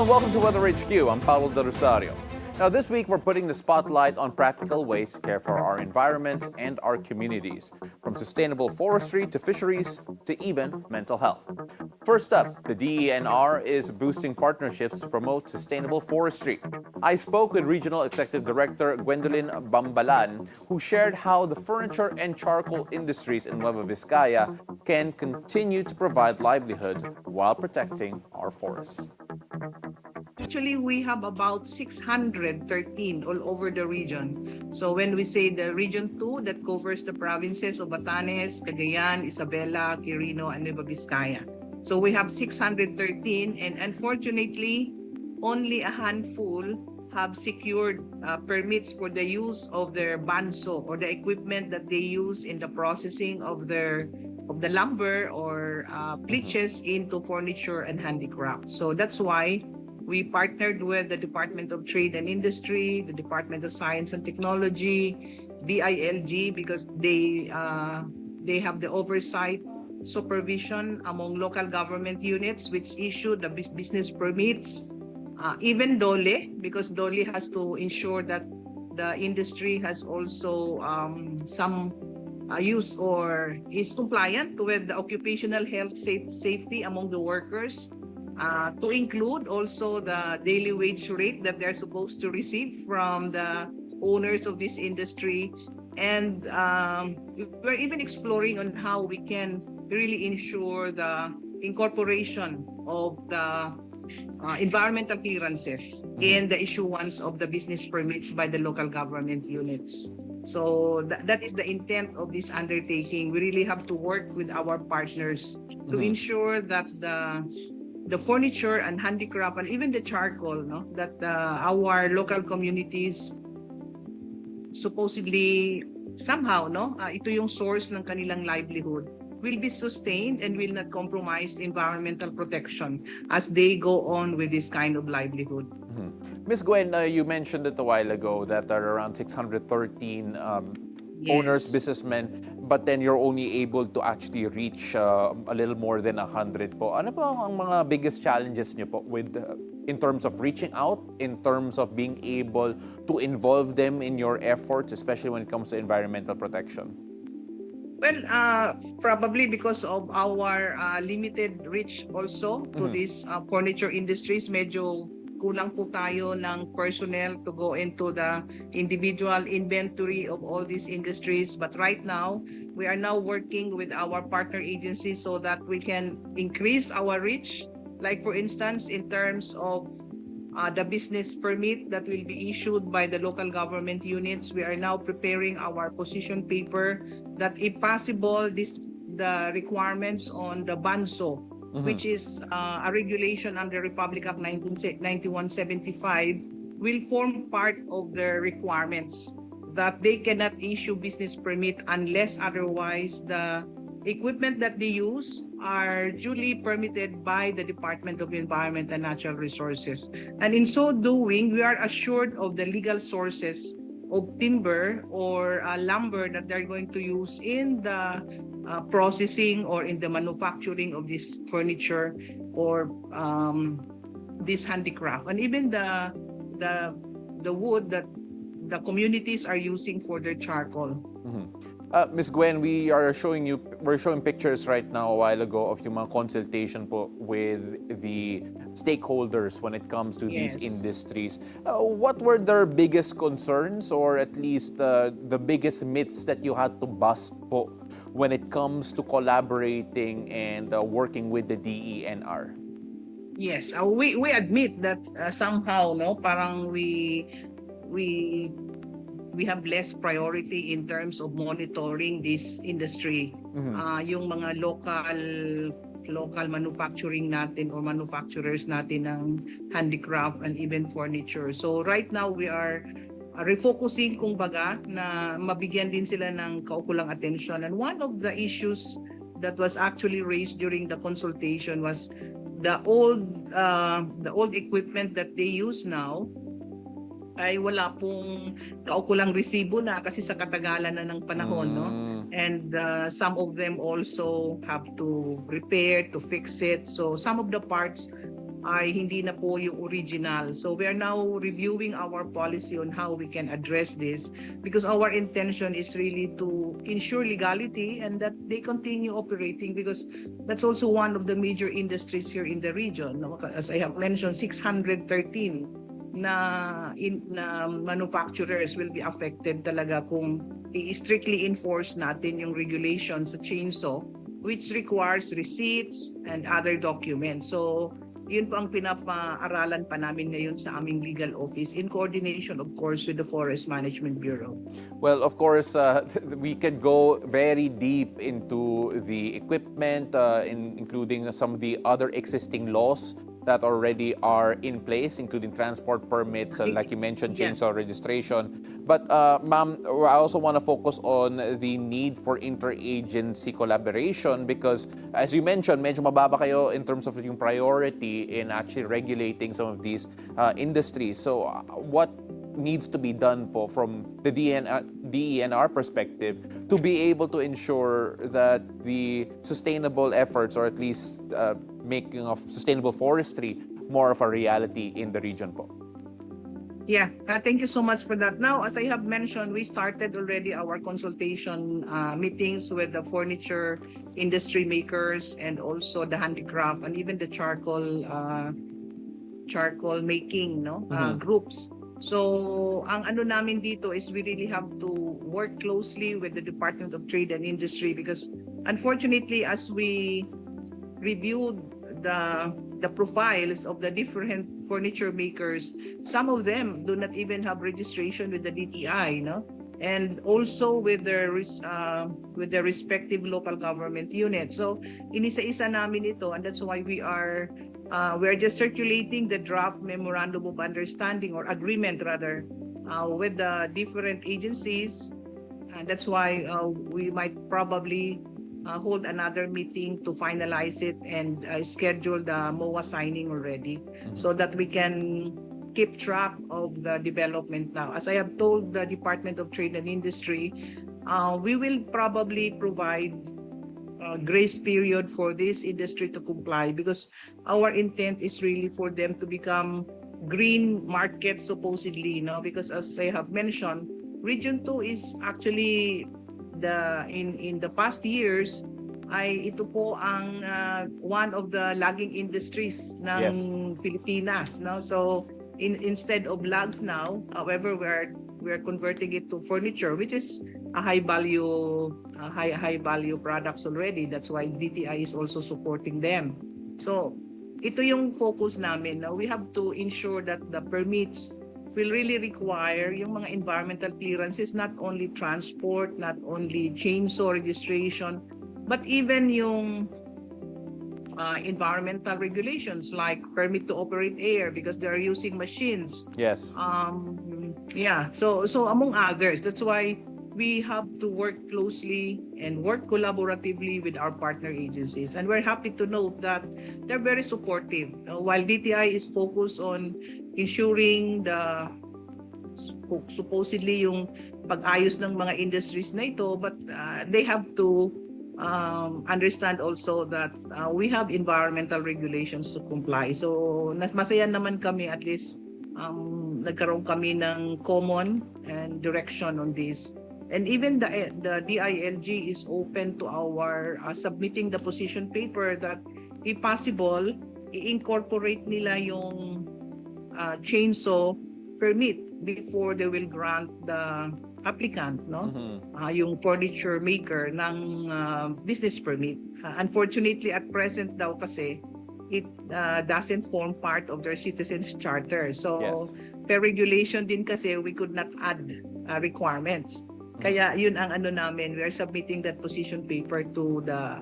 Hello and welcome to Weather HQ. I'm Paolo del Rosario. Now this week we're putting the spotlight on practical ways to care for our environment and our communities, from sustainable forestry to fisheries to even mental health. First up, the DENR is boosting partnerships to promote sustainable forestry. I spoke with Regional Executive Director Gwendolyn Bambalan, who shared how the furniture and charcoal industries in Nueva Vizcaya can continue to provide livelihood while protecting our forests. Actually, we have about 613 all over the region. So when we say the Region 2, that covers the provinces of Batanes, Cagayan, Isabela, Quirino, and Nueva Vizcaya. So we have 613, and unfortunately, only a handful have secured permits for the use of their banso, or the equipment that they use in the processing of the lumber or bleaches into furniture and handicraft. So that's why we partnered with the Department of Trade and Industry, the Department of Science and Technology, DILG, because they have the oversight supervision among local government units which issue the business permits. Even DOLE, because DOLE has to ensure that the industry has also some use or is compliant with the occupational health safety among the workers. To include also the daily wage rate that they're supposed to receive from the owners of this industry. And we're even exploring on how we can really ensure the incorporation of the environmental clearances in the issuance of the business permits by the local government units. So that is the intent of this undertaking. We really have to work with our partners to ensure that the furniture and handicraft and even the charcoal, no, that our local communities supposedly somehow, no, ito yung source ng kanilang livelihood, will be sustained and will not compromise environmental protection as they go on with this kind of livelihood. Ms. Gwen, you mentioned it a while ago that there are around 613 owners, businessmen, but then you're only able to actually reach a little more than 100 po. Ano po ang mga biggest challenges niyo po with in terms of reaching out, in terms of being able to involve them in your efforts, especially when it comes to environmental protection? Well, probably because of our limited reach also to these furniture industries, medyo kulang po tayo ng personnel to go into the individual inventory of all these industries. But right now, we are now working with our partner agencies so that we can increase our reach. Like for instance, in terms of the business permit that will be issued by the local government units, we are now preparing our position paper that if possible, the requirements on the banso, which is a regulation under Republic Act 9175, will form part of the requirements that they cannot issue business permit unless otherwise the equipment that they use are duly permitted by the Department of Environment and Natural Resources. And in so doing, we are assured of the legal sources of timber or lumber that they're going to use in the processing or in the manufacturing of this furniture or this handicraft, and even the wood that the communities are using for their charcoal. Ms. Gwen, we're showing pictures right now a while ago of yung mga consultation po with the stakeholders when it comes to these industries. What were their biggest concerns, or at least the biggest myths that you had to bust po when it comes to collaborating and working with the DENR? Yes, we admit that somehow, no, parang we have less priority in terms of monitoring this industry. Yung mga local manufacturing natin or manufacturers natin ng handicraft and even furniture. So right now we are refocusing kumbaga na mabigyan din sila ng kaukulang atensyon. And one of the issues that was actually raised during the consultation was the old equipment that they use now ay wala pong kaukulang resibo na kasi sa katagalan na ng panahon, no? And some of them also have to repair, to fix it. So some of the parts ay hindi na po yung original. So we are now reviewing our policy on how we can address this, because our intention is really to ensure legality and that they continue operating, because that's also one of the major industries here in the region. As I have mentioned, 613 na manufacturers will be affected talaga kung i-strictly enforce natin yung regulations sa chainsaw, which requires receipts and other documents. So yun po ang pinapa-aralan pa namin ngayon sa aming legal office in coordination, of course, with the Forest Management Bureau. Well, of course, we could go very deep into the equipment, including some of the other existing laws that already are in place, including transport permits, like you mentioned, chainsaw registration. But, ma'am, I also want to focus on the need for interagency collaboration because, as you mentioned, medyo mababa kayo in terms of yung priority in actually regulating some of these industries. So, what needs to be done po from the DENR perspective to be able to ensure that the sustainable efforts, or at least making of sustainable forestry more of a reality in the region po? Yeah, thank you so much for that. Now, as I have mentioned, we started already our consultation meetings with the furniture industry makers and also the handicraft and even the charcoal making groups. So, ang ano namin dito is we really have to work closely with the Department of Trade and Industry, because unfortunately, as we reviewed the profiles of the different furniture makers, some of them do not even have registration with the DTI, and also with their respective local government units. So inisa-isa namin ito, and that's why we are just circulating the draft memorandum of understanding, or agreement rather, with the different agencies, and that's why we might probably hold another meeting to finalize it and schedule the MOA signing already, so that we can keep track of the development now. As I have told the Department of Trade and Industry, we will probably provide a grace period for this industry to comply, because our intent is really for them to become green market supposedly, because as I have mentioned, Region 2 is actually in the past years ay ito po ang one of the lagging industries ng Pilipinas, so instead of logs now, however, we're converting it to furniture, which is a high value products already. That's why DTI is also supporting them. So ito yung focus namin. Now we have to ensure that the permits will really require yung mga environmental clearances, not only transport, not only chainsaw registration, but even yung environmental regulations like permit to operate air, because they're using machines. Yes. So among others, that's why we have to work closely and work collaboratively with our partner agencies. And we're happy to note that they're very supportive. While DTI is focused on ensuring the supposedly yung pag-ayos ng mga industries na ito, but they have to understand also that we have environmental regulations to comply. So masaya naman kami, at least nagkaroon kami ng common and direction on this. And even the DILG is open to our submitting the position paper that if possible, i-incorporate nila yung chainsaw permit before they will grant the applicant, yung furniture maker ng business permit. Unfortunately, at present daw kasi, it doesn't form part of their citizens charter. So, per regulation din kasi, we could not add requirements. Kaya yun ang ano namin, we are submitting that position paper to the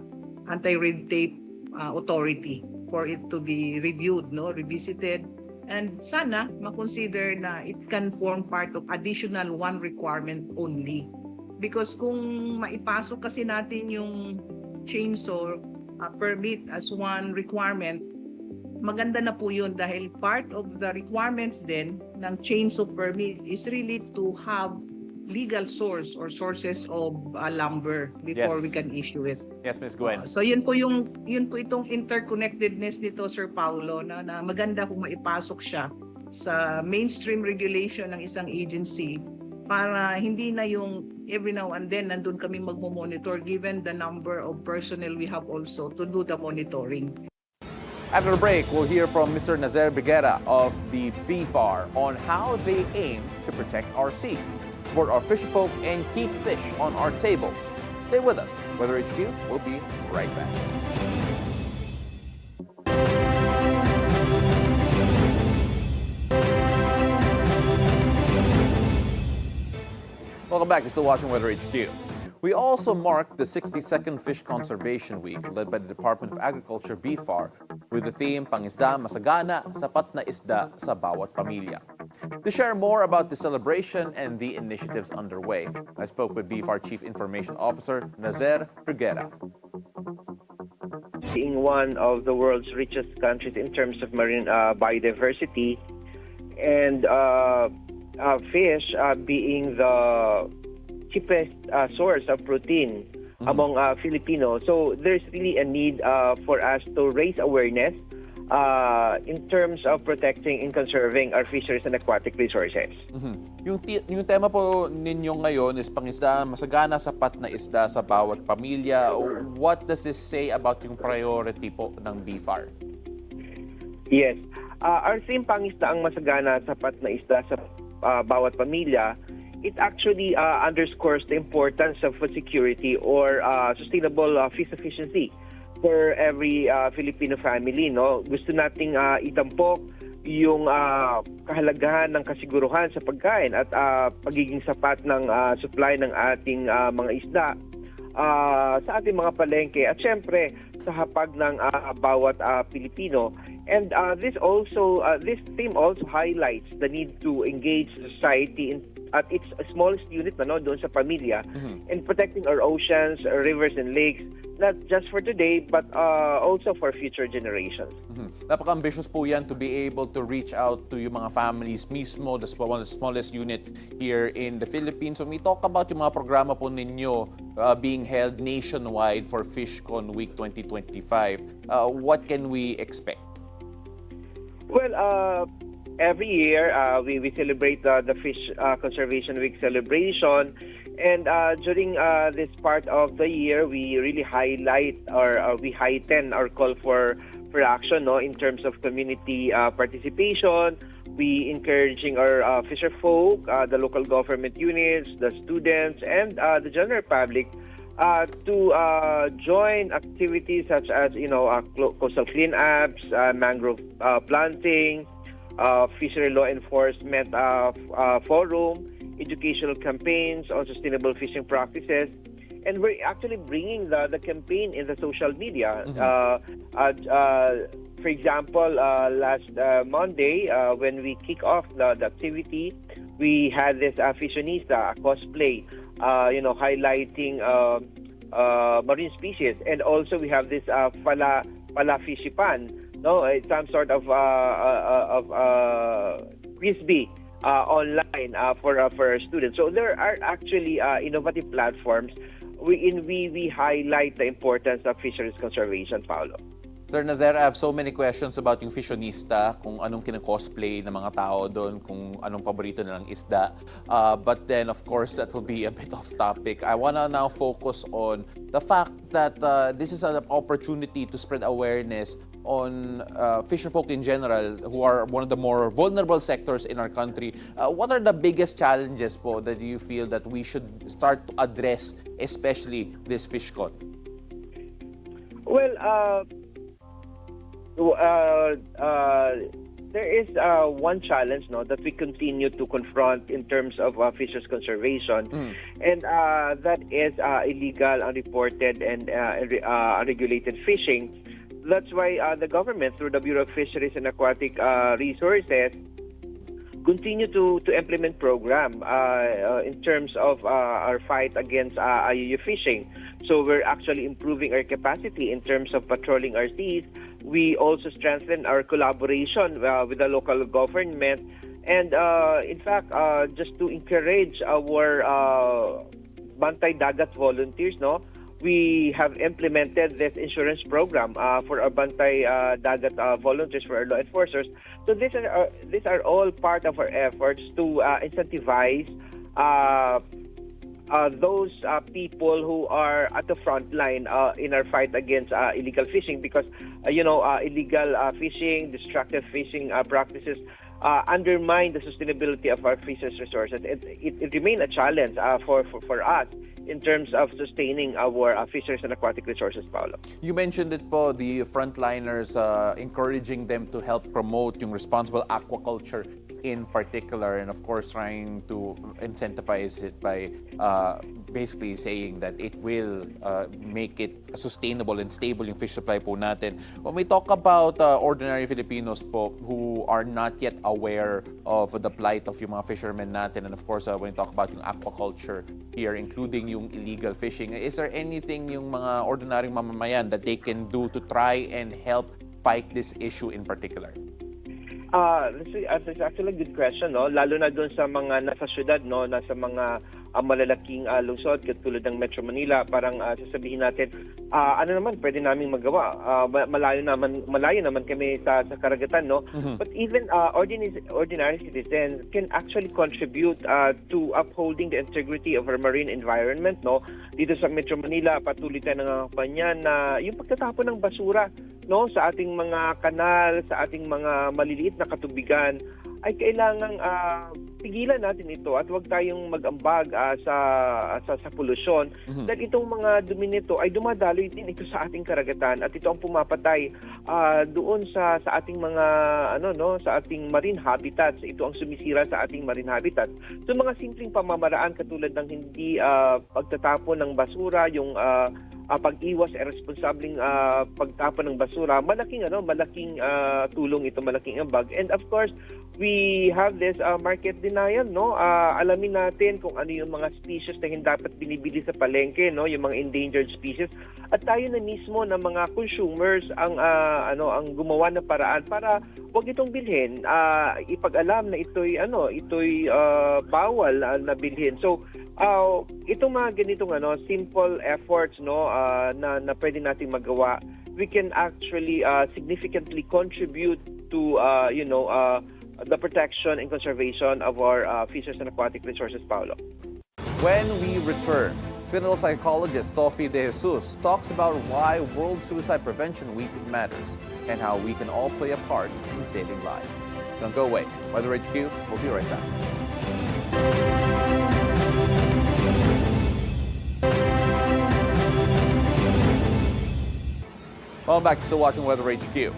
anti-red tape authority for it to be reviewed, revisited, and sana makonsider na it can form part of additional one requirement only. Because kung maipasok kasi natin yung chainsaw permit as one requirement, maganda na po yun, dahil part of the requirements din ng chainsaw permit is really to have legal source or sources of lumber before we Yes. can issue it. Yes, Ms. Gwen. So yun po itong interconnectedness nito, Sir Paulo, na maganda kung maipasok siya sa mainstream regulation ng isang agency para hindi na yung every now and then nandun kami magmo-monitor given the number of personnel we have also to do the monitoring. After the break, we'll hear from Mr. Nazer Biguera of the BFAR on how they aim to protect our seas, support our fisherfolk, and keep fish on our tables. Stay with us. Weather HQ will be right back. Welcome back. You're still watching Weather HQ. We also marked the 62nd Fish Conservation Week led by the Department of Agriculture, BFAR, with the theme Pangisda Masagana, Sapat na Isda sa Bawat Pamilya. To share more about the celebration and the initiatives underway, I spoke with BFAR Chief Information Officer Nazer Biguera. Being one of the world's richest countries in terms of marine biodiversity, and fish being the cheapest source of protein among Filipinos. So there's really a need for us to raise awareness in terms of protecting and conserving our fisheries and aquatic resources. Yung tema po ninyo ngayon is Pangisda Masagana, Sapat na Isda sa Bawat Pamilya. What does this say about yung priority po ng BFAR? Yes. Our theme, Pangisda ang Masagana, Sapat na Isda sa Bawat Pamilya, it actually underscores the importance of food security or sustainable fish efficiency for every Filipino family. No? Gusto nating itampok yung kahalagahan ng kasiguruhan sa pagkain at pagiging sapat ng supply ng ating mga isda sa ating mga palengke at syempre sa hapag ng bawat Pilipino. And this theme also highlights the need to engage society at its smallest unit doon sa pamilya in protecting our oceans, our rivers and lakes, not just for today but also for future generations. Napaka-ambitious po yan to be able to reach out to yung mga families mismo, the smallest unit here in the Philippines. So we talk about yung mga programa po ninyo being held nationwide for FishCon Week 2025. What can we expect? Well, every year, we celebrate the Fish Conservation Week celebration. And during this part of the year, we really highlight or we heighten our call for action in terms of community participation. We encouraging our fisher folk, the local government units, the students, and the general public to join activities such as coastal cleanups, mangrove planting, fishery law enforcement forum, educational campaigns on sustainable fishing practices, and we're actually bringing the campaign in the social media. For example, last Monday, when we kick off the activity, we had this fishionista, cosplay, highlighting marine species, and also we have this pala fishipan. No, it's some sort of frisbee online for our students. So there are actually innovative platforms we highlight the importance of fisheries conservation, Paolo. Sir Nazer, I have so many questions about yung fishionista, kung anong kina-cosplay ng mga tao doon, kung anong paborito nilang isda. But then, of course, that will be a bit off topic. I want to now focus on the fact that this is an opportunity to spread awareness on fisherfolk in general, who are one of the more vulnerable sectors in our country. What are the biggest challenges po that you feel that we should start to address, especially this FishCon? Well, there is one challenge that we continue to confront in terms of fisheries conservation, and that is illegal, unreported, and unregulated fishing. That's why the government, through the Bureau of Fisheries and Aquatic Resources, continue to implement program in terms of our fight against IUU fishing. So we're actually improving our capacity in terms of patrolling our seas. We also strengthen our collaboration with the local government And in fact, just to encourage our Bantay Dagat volunteers, no, we have implemented this insurance program for our Bantay Dagat volunteers, for our law enforcers. So these are all part of our efforts to incentivize those people who are at the front line in our fight against illegal fishing, because illegal fishing, destructive fishing practices undermine the sustainability of our fisheries resources. It remains a challenge for us in terms of sustaining our fisheries and aquatic resources, Paolo. You mentioned it po, the frontliners, encouraging them to help promote yung responsible aquaculture in particular, and of course trying to incentivize it by basically saying that it will make it sustainable and stable yung fish supply po natin. When we talk about ordinary Filipinos po who are not yet aware of the plight of yung mga fishermen natin, and of course when we talk about yung aquaculture here, including yung illegal fishing, is there anything yung mga ordinaryong mamamayan that they can do to try and help fight this issue in particular? That's actually a good question, no? Lalo na doon sa mga nasa syudad, no, nasa mga malalaking lungsod katulad ng Metro Manila, parang sasabihin natin, ano naman pwede naming magawa? Malayo naman kami sa karagatan, no? Mm-hmm. But even ordinary citizens can actually contribute to upholding the integrity of our marine environment, no? Dito sa Metro Manila, patuloy tayo nangangampanya na yung pagtatapon ng basura, no, sa ating mga kanal, sa ating mga maliliit na katubigan, ay kailangang pigilan natin ito at huwag tayong mag-ambag sa polusyon. Mm-hmm. Dahil itong mga dumi nito ay dumadaloy din ito sa ating karagatan at ito ang pumapatay doon sa ating mga sa ating marine habitats. Ito ang sumisira sa ating marine habitats. So mga simpleng pamamaraan katulad ng hindi pagtatapon ng basura, yung pag-iwas irresponsableng pagtapon ng basura, malaking tulong ito, malaking ambag. And of course, we have this market denial, no? Alamin natin kung ano yung mga species na hindi dapat binibili sa palengke, no? Yung mga endangered species. At tayo na mismo na mga consumers ang gumawa ng paraan para wag itong bilhin. Ipag-alam na ito'y bawal na bilhin. So itong mga ganitong simple efforts, no, na pwede nating magawa, we can actually significantly contribute to the protection and conservation of our fisheries and aquatic resources, Paolo. When we return, clinical psychologist Tofi De Jesus talks about why World Suicide Prevention Week matters and how we can all play a part in saving lives. Don't go away. Weather HQ, we'll be right back. Welcome back to Still Watching Weather HQ.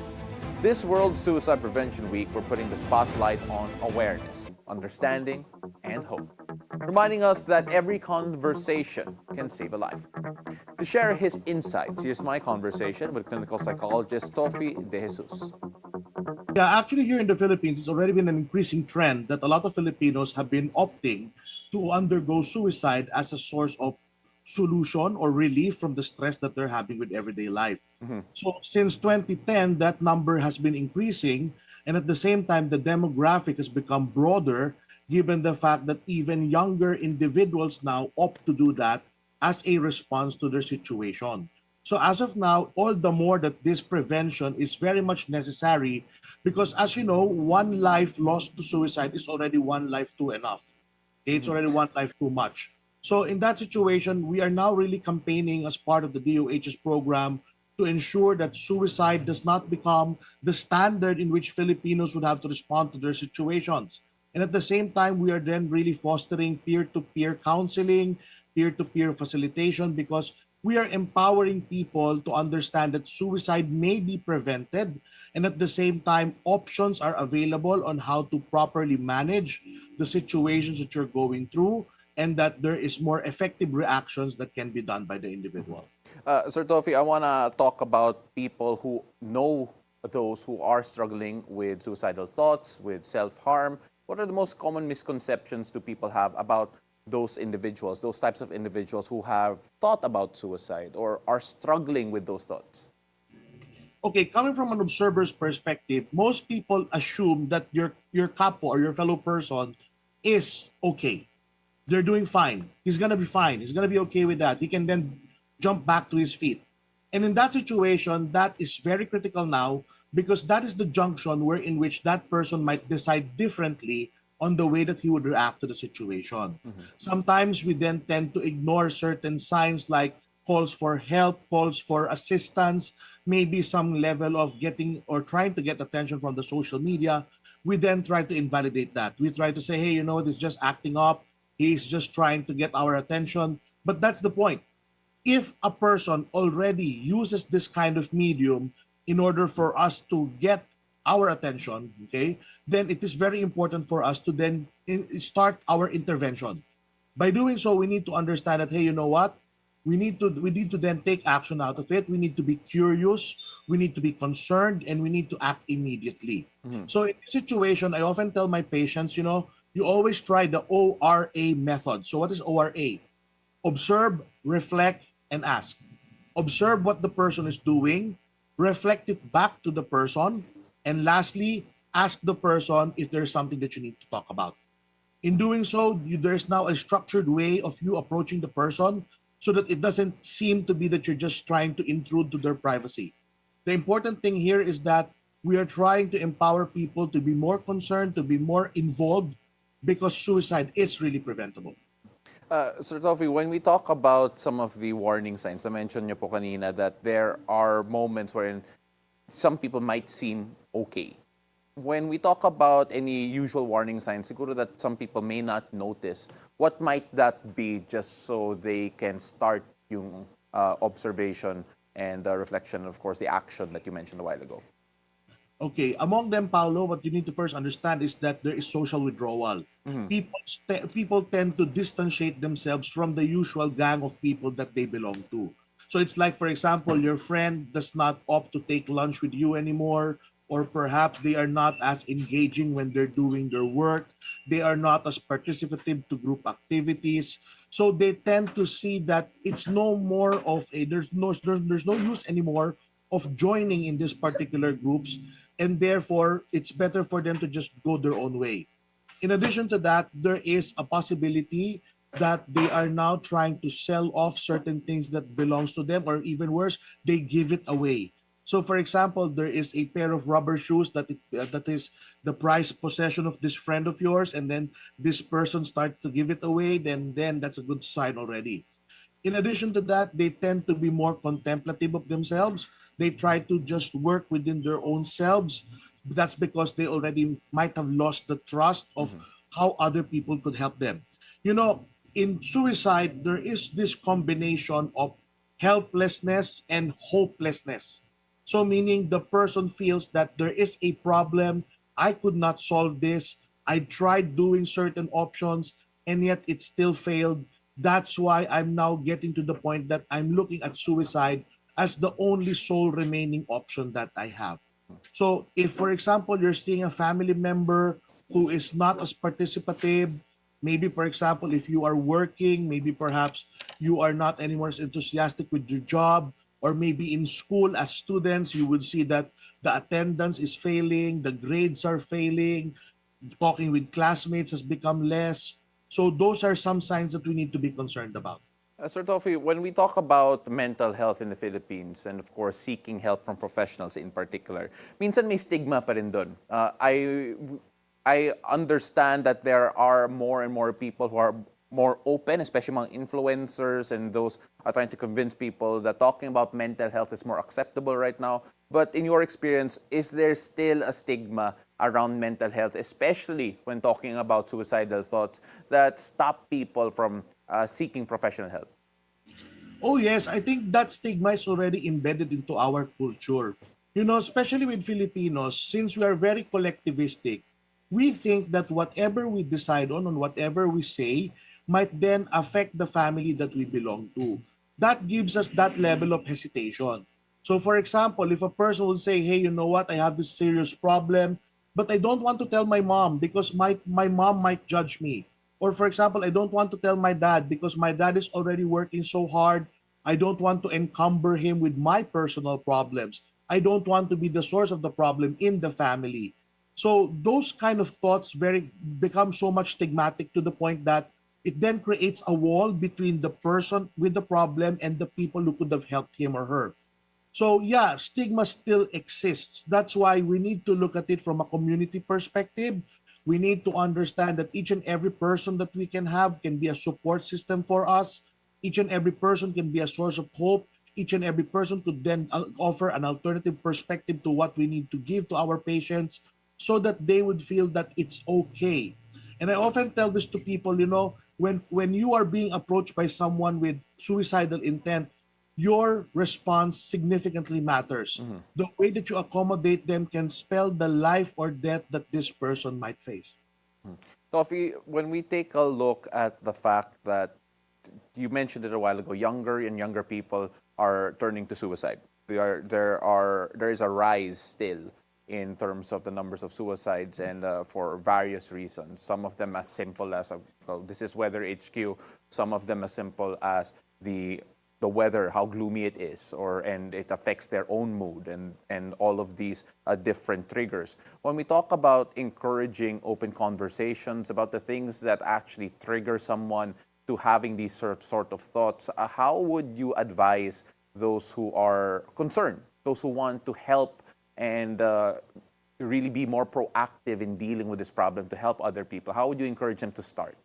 This World Suicide Prevention Week, we're putting the spotlight on awareness, understanding, and hope, reminding us that every conversation can save a life. To share his insights, here's my conversation with clinical psychologist Tofi De Jesus. Yeah, actually here in the Philippines, it's already been an increasing trend that a lot of Filipinos have been opting to undergo suicide as a source of solution or relief from the stress that they're having with everyday life. Mm-hmm. So since 2010, that number has been increasing, and at the same time, the demographic has become broader given the fact that even younger individuals now opt to do that as a response to their situation. So as of now, all the more that this prevention is very much necessary because, as you know, one life lost to suicide is already one life too enough. Okay? It's already one life too much. So in that situation, we are now really campaigning as part of the DOH's program to ensure that suicide does not become the standard in which Filipinos would have to respond to their situations. And at the same time, we are then really fostering peer-to-peer counseling, peer-to-peer facilitation, because we are empowering people to understand that suicide may be prevented, and at the same time, options are available on how to properly manage the situations that you're going through, and that there is more effective reactions that can be done by the individual. Sir Tofi, I want to talk about people who know those who are struggling with suicidal thoughts, with self-harm. What are the most common misconceptions do people have about those individuals, those types of individuals who have thought about suicide or are struggling with those thoughts? okay, coming from an observer's perspective, most people assume that your couple or your fellow person is okay. They're doing fine. He's gonna be fine. He's gonna be okay with that. He can then jump back to his feet. And in that situation, that is very critical now because that is the junction where in which that person might decide differently on the way that he would react to the situation. Sometimes we then tend to ignore certain signs like calls for help, calls for assistance, maybe some level of getting or trying to get attention from the social media. We then try to invalidate that. We try to say, hey, you know what, he's just acting up. He's just trying to get our attention. But that's the point. If a person already uses this kind of medium in order for us to get our attention, okay, then it is very important for us to then start our intervention. By doing so, we need to understand that, hey, you know what? We need to then take action out of it. We need to be curious, we need to be concerned, and we need to act immediately. So in this situation, I often tell my patients, you always try the ORA method. So what is ORA? Observe, reflect, and ask. Observe what the person is doing, reflect it back to the person, and lastly, ask the person if there's something that you need to talk about. In doing so, there's now a structured way of you approaching the person so that it doesn't seem to be that you're just trying to intrude to their privacy. The important thing here is that we are trying to empower people to be more concerned, to be more involved, because suicide is really preventable. Sir Tofi, when we talk about some of the warning signs, na-mention niyo po kanina that there are moments wherein some people might seem okay. When we talk about any usual warning signs, siguro that some people may not notice, what might that be just so they can start yung observation and reflection, and of course, the action that you mentioned a while ago? Okay, among them, Paolo, what you need to first understand is that there is social withdrawal. People tend to distantiate themselves from the usual gang of people that they belong to. So it's like, for example, your friend does not opt to take lunch with you anymore, or perhaps they are not as engaging when they're doing their work. They are not as participative to group activities. So they tend to see that it's no more of a, there's no use anymore of joining in these particular groups, and therefore it's better for them to just go their own way. In addition to that, there is a possibility that they are now trying to sell off certain things that belongs to them, or even worse, they give it away. So, for example, there is a pair of rubber shoes that is the prized possession of this friend of yours, and then this person starts to give it away. Then that's a good sign already. In addition to that, they tend to be more contemplative of themselves. They try to just work within their own selves. That's because they already might have lost the trust of how other people could help them. In suicide, there is this combination of helplessness and hopelessness. So meaning the person feels that there is a problem, I could not solve this, I tried doing certain options, and yet it still failed. That's why I'm now getting to the point that I'm looking at suicide as the only sole remaining option that I have. So if, for example, you're seeing a family member who is not as participative, maybe, for example, if you are working, maybe perhaps you are not anymore as enthusiastic with your job, or maybe in school as students, you would see that the attendance is failing, the grades are failing, talking with classmates has become less. So those are some signs that we need to be concerned about. Sir Tofi, when we talk about mental health in the Philippines and of course seeking help from professionals in particular, minsan may stigma pa rin dun. I understand that there are more and more people who are more open, especially among influencers and those are trying to convince people that talking about mental health is more acceptable right now. But in your experience, is there still a stigma around mental health, especially when talking about suicidal thoughts, that stop people from seeking professional help? Oh yes, I think that stigma is already embedded into our culture. Especially with Filipinos, since we are very collectivistic, we think that whatever we decide on whatever we say, might then affect the family that we belong to. That gives us that level of hesitation. So for example, if a person will say, hey, you know what, I have this serious problem, but I don't want to tell my mom because my mom might judge me. Or for example, I don't want to tell my dad because my dad is already working so hard. I don't want to encumber him with my personal problems. I don't want to be the source of the problem in the family. So those kind of thoughts become so much stigmatic to the point that it then creates a wall between the person with the problem and the people who could have helped him or her. So yeah, stigma still exists. That's why we need to look at it from a community perspective. We need to understand that each and every person that we can have can be a support system for us. Each and every person can be a source of hope. Each and every person could then offer an alternative perspective to what we need to give to our patients so that they would feel that it's okay. And I often tell this to people, when you are being approached by someone with suicidal intent, your response significantly matters. The way that you accommodate them can spell the life or death that this person might face. Toffee, when we take a look at the fact that you mentioned it a while ago, younger and younger people are turning to suicide. There is a rise still in terms of the numbers of suicides, and for various reasons. Some of them as simple as, this is Weather HQ. Some of them as simple as the weather, how gloomy it is, and it affects their own mood, and all of these different triggers. When we talk about encouraging open conversations about the things that actually trigger someone to having these sort of thoughts, how would you advise those who are concerned, those who want to help and really be more proactive in dealing with this problem to help other people? How would you encourage them to start?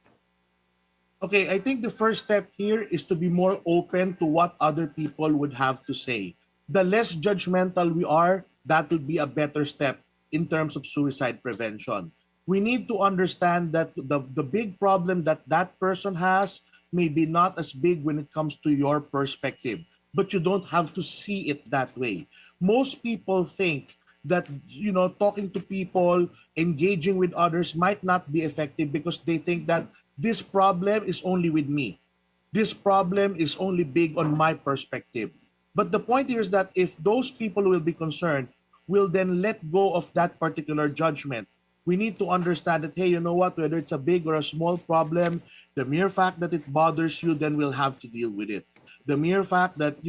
Okay, I think the first step here is to be more open to what other people would have to say. The less judgmental we are, that would be a better step in terms of suicide prevention. We need to understand that the big problem that person has may be not as big when it comes to your perspective, but you don't have to see it that way. Most people think that, talking to people, engaging with others might not be effective because they think that this problem is only with me. This problem is only big on my perspective. But the point here is that if those people who will be concerned will then let go of that particular judgment, we need to understand that, hey, you know what, whether it's a big or a small problem, the mere fact that it bothers you, then we'll have to deal with it. The mere fact that,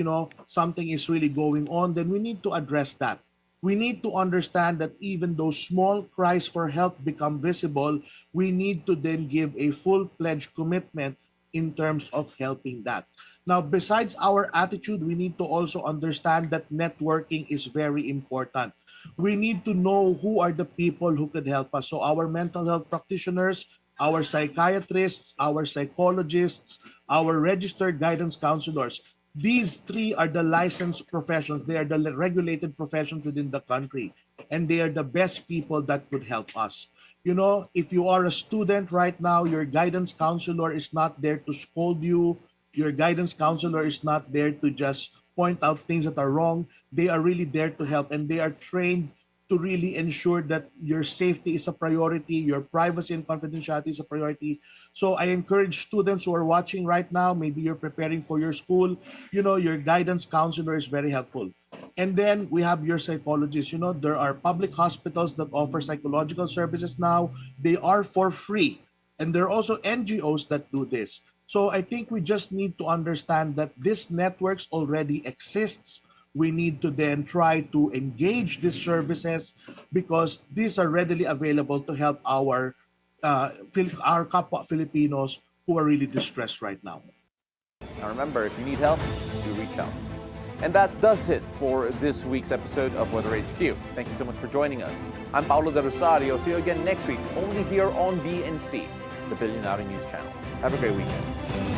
something is really going on, then we need to address that. We need to understand that even though small cries for help become visible, we need to then give a full-fledged commitment in terms of helping that. Now, besides our attitude, we need to also understand that networking is very important. We need to know who are the people who could help us. So our mental health practitioners, our psychiatrists, our psychologists, our registered guidance counselors. These three are the licensed professions. They are the regulated professions within the country. And they are the best people that could help us. If you are a student right now, your guidance counselor is not there to scold you. Your guidance counselor is not there to just point out things that are wrong. They are really there to help, and they are trained to really ensure that your safety is a priority, your privacy and confidentiality is a priority. So I encourage students who are watching right now, maybe you're preparing for your school, your guidance counselor is very helpful. And then we have your psychologist. There are public hospitals that offer psychological services now. They are for free. And there are also NGOs that do this. So I think we just need to understand that this networks already exists. We need to then try to engage these services because these are readily available to help our kapwa Filipinos who are really distressed right now. Now remember, if you need help, you reach out. And that does it for this week's episode of Weather HQ. Thank you so much for joining us. I'm Paolo del Rosario. See you again next week, only here on BNC, the Bilyonaryo News Channel. Have a great weekend.